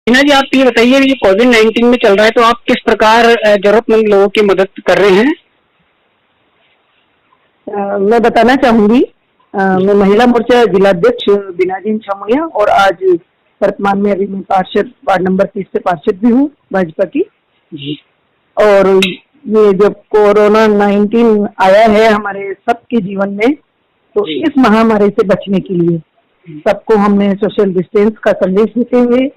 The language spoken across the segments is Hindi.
टीना जी, आप ये बताइए, ये कोविड-19 में चल रहा है तो आप किस प्रकार जरूरतमंद लोगों की मदद कर रहे हैं? मैं बताना चाहूंगी, मैं महिला मोर्चा जिलाध्यक्ष बीनाजीन छमुनिया और आज वर्तमान में अभी मैं पार्षद वार्ड नंबर 30 से पार्षद भी हूँ भाजपा की। जी। और ये जब कोरोना 19 आया है हमारे सबके जीवन में, तो इस महामारी से बचने के लिए सबको हमने सोशल डिस्टेंस का संदेश देते हुए,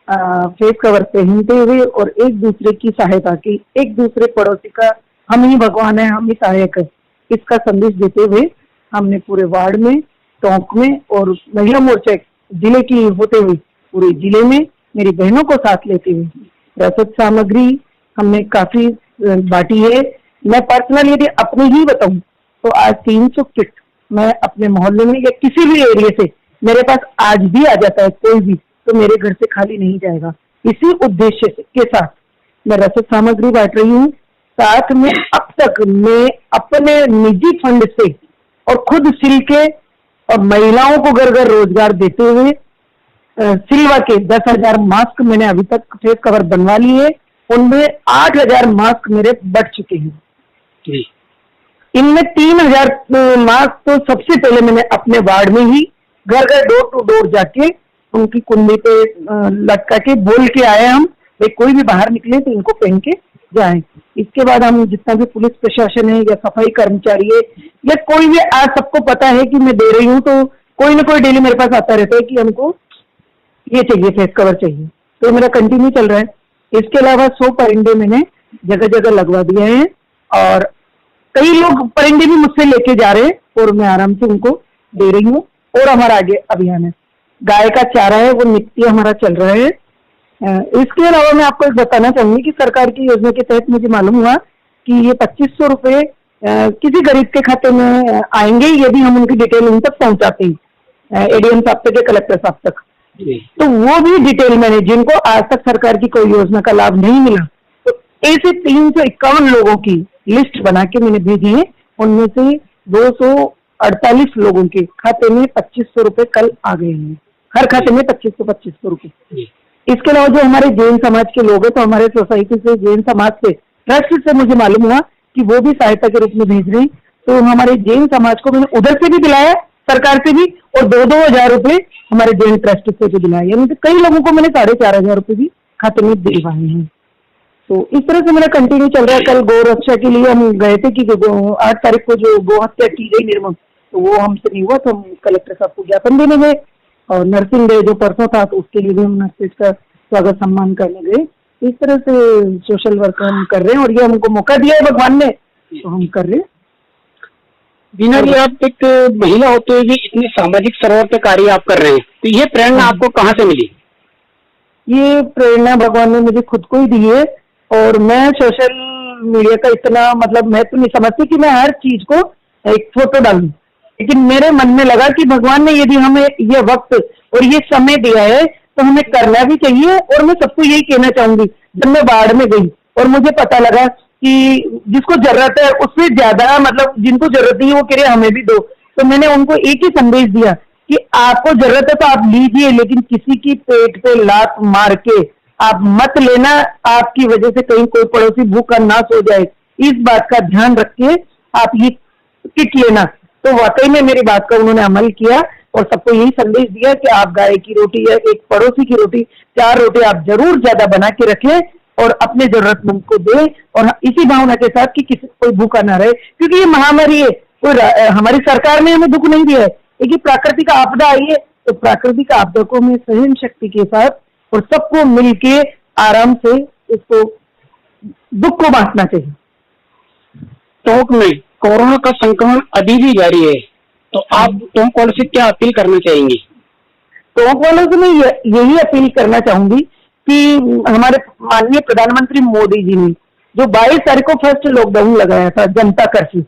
फेस कवर पहनते हुए और एक दूसरे की सहायता की, एक दूसरे पड़ोसी का हम ही भगवान है, हम ही सहायक है, इसका संदेश देते हुए हमने पूरे वार्ड में, टोंक में और महिला मोर्चा जिले की होते हुए पूरे जिले में मेरी बहनों को साथ लेते हुए रसद सामग्री हमने काफी बांटी है। मैं पर्सनली यदि अपने ही बताऊं तो आज 300 किट मैं अपने मोहल्ले में या किसी भी एरिया से मेरे पास आज भी आ जाता है, कोई भी तो मेरे घर से खाली नहीं जाएगा। इसी उद्देश्य के साथ मैं रसद सामग्री बांट रही हूँ। साथ में अब तक मैं अपने निजी फंड से और खुद सिल के और महिलाओं को घर घर रोजगार देते हुए सिलवा के 10,000 मास्क मैंने अभी तक फेस कवर बनवा लिए। उनमें 8,000 मास्क मेरे बढ़ चुके हैं। इनमें 3,000 मास्क तो सबसे पहले मैंने अपने वार्ड में ही घर घर डोर टू डोर जाके उनकी कुंडी पे लटका के बोल के आए हम, भाई कोई भी बाहर निकले तो इनको पहन के जाए। इसके बाद हम जितना भी पुलिस प्रशासन है या सफाई कर्मचारी है या कोई भी, आज सबको पता है कि मैं दे रही हूँ, तो कोई ना कोई डेली मेरे पास आता रहता है कि हमको ये चाहिए, फेस कवर चाहिए, तो मेरा कंटिन्यू चल रहा है। इसके अलावा 100 परिंदे मैंने जगह जगह लगवा दिए हैं और कई लोग परिंदे भी मुझसे लेके जा रहे हैं और मैं आराम से उनको दे रही हूँ। और हमारा आगे अभियान है, गाय का चारा है वो नित्य हमारा चल रहा है। इसके अलावा मैं आपको एक बताना चाहूंगी कि सरकार की योजना के तहत मुझे मालूम हुआ कि ये 2500 रुपए किसी गरीब के खाते में आएंगे यदि हम उनकी डिटेल उन तक पहुंचाते हैं, एडीएम साहब तक या कलेक्टर साहब तक। तो वो भी डिटेल मैंने, जिनको आज तक सरकार की कोई योजना का लाभ नहीं मिला, तो ऐसे 351 लोगों की लिस्ट बना के मैंने भेजी है। उनमें से 248 लोगों के खाते में 2500 रुपए कल आ गए हैं, हर खाते में 2500 रुपए। इसके अलावा जो हमारे जैन समाज के लोग हैं, तो हमारे सोसाइटी से, जैन समाज से, ट्रस्ट से मुझे मालूम हुआ कि वो भी सहायता के रूप में भेज रहे हैं। तो हमारे जैन समाज को मैंने उधर से भी दिलाया, सरकार से भी, और 2-2 हजार रुपए हमारे जैन ट्रस्ट से भी दिलाया, यानी कि कई लोगों को मैंने 4,500 रुपए भी खाते में दिलवाए हैं। तो इस तरह से मेरा कंटिन्यू चल रहा है। कल गौ रक्षा के लिए हम गए थे कि 8 तारीख को जो गौ हत्या की गई निर्मम, तो वो हमसे नहीं हुआ, तो हम कलेक्टर साहब को ज्ञापन देने गए। और नर्सिंग डे जो परसों था तो उसके लिए भी हम नर्सेज का स्वागत सम्मान करने गए। इस तरह से सोशल वर्क हम कर रहे हैं और ये हमको मौका दिया है भगवान ने, तो हम कर रहे हैं। बीना जी, आप एक महिला होते हुए भी इतने सामाजिक स्तर पे कार्य आप कर रहे हैं, तो ये प्रेरणा आपको कहाँ से मिली? ये प्रेरणा भगवान ने मुझे खुद को ही दी है और मैं सोशल मीडिया का इतना मतलब महत्व नहीं समझती कि मैं हर चीज को एक फोटो डालूं, लेकिन मेरे मन में लगा कि भगवान ने यदि हमें ये वक्त और ये समय दिया है तो हमें करना भी चाहिए। और मैं सबको यही कहना चाहूंगी, जब मैं बाढ़ में गई और मुझे पता लगा कि जिसको जरूरत है उससे ज्यादा, मतलब जिनको जरूरत नहीं है वो कह रहे हमें भी दो, तो मैंने उनको एक ही संदेश दिया कि आपको जरूरत है तो आप लीजिए, लेकिन किसी की पेट पे लात मार के आप मत लेना, आपकी वजह से कहीं कोई पड़ोसी भूखा ना सो जाए। इस बात का ध्यान रख के आप ये किट लेना। तो वाकई में मेरी बात का उन्होंने अमल किया और सबको यही संदेश दिया कि आप गाय की रोटी या एक पड़ोसी की रोटी, 4 रोटी आप जरूर ज्यादा बना के रखें और अपने जरूरतमंद को दें, और इसी भावना के साथ कि किसी कोई भूखा ना रहे, क्योंकि ये महामारी है। कोई हमारी सरकार ने हमें दुख नहीं दिया है, लेकिन प्राकृतिक आपदा आई है, तो प्राकृतिक आपदा को हमें सहन शक्ति के साथ और सबको मिलके आराम से इसको दुख को बांटना चाहिए। टोंक में कोरोना का संक्रमण अभी भी जारी है, तो आप टोंक वालों से क्या अपील करना चाहेंगी? टोंक वालों से मैं यही अपील करना चाहूंगी कि हमारे माननीय प्रधानमंत्री मोदी जी ने जो 22 तारीख को फर्स्ट लॉकडाउन लगाया था, जनता कर्फ्यू,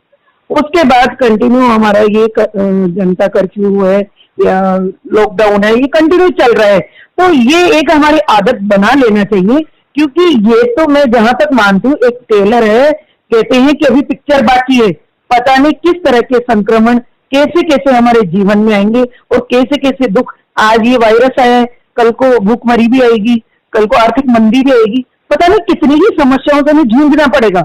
उसके बाद कंटिन्यू हमारा ये जनता कर्फ्यू है या लॉकडाउन है, ये कंटिन्यू चल रहा है। तो ये एक हमारी आदत बना लेना चाहिए, क्योंकि ये तो मैं जहां तक मानती हूँ, एक टेलर है, कहते हैं कि अभी पिक्चर बाकी है, पता नहीं किस तरह के संक्रमण कैसे कैसे हमारे जीवन में आएंगे और कैसे कैसे दुख। आज ये वायरस आया है, कल को भूखमरी भी आएगी, कल को आर्थिक मंदी भी आएगी, पता नहीं कितनी ही समस्याओं से हमें जूझना पड़ेगा।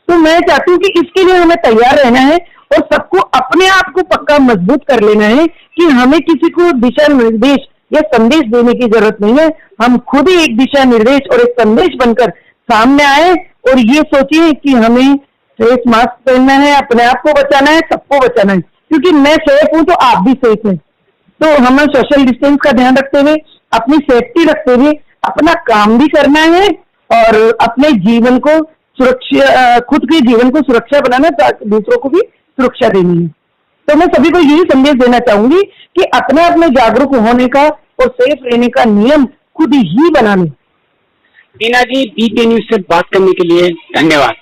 तो मैं चाहती हूँ कि इसके लिए हमें तैयार रहना है और सबको अपने आप को पक्का मजबूत कर लेना है कि हमें किसी को दिशा निर्देश या संदेश देने की जरूरत नहीं है। हम खुद ही एक दिशा निर्देश और एक संदेश बनकर सामने आए और ये सोचिए कि हमें फेस मास्क पहनना है, अपने आप को बचाना है, सबको बचाना है, क्योंकि मैं सेफ हूँ तो आप भी सेफ हैं। तो हमें सोशल डिस्टेंस का ध्यान रखते हुए, अपनी सेफ्टी रखते हुए अपना काम भी करना है और अपने जीवन को सुरक्षा, खुद के जीवन को सुरक्षा बनाना, दूसरों को भी सुरक्षा देनी है। तो मैं सभी को यही संदेश देना चाहूंगी कि अपने आप में जागरूक होने का और सेफ रहने का नियम खुद ही बना लें। बीना जी, बीके न्यूज से बात करने के लिए धन्यवाद।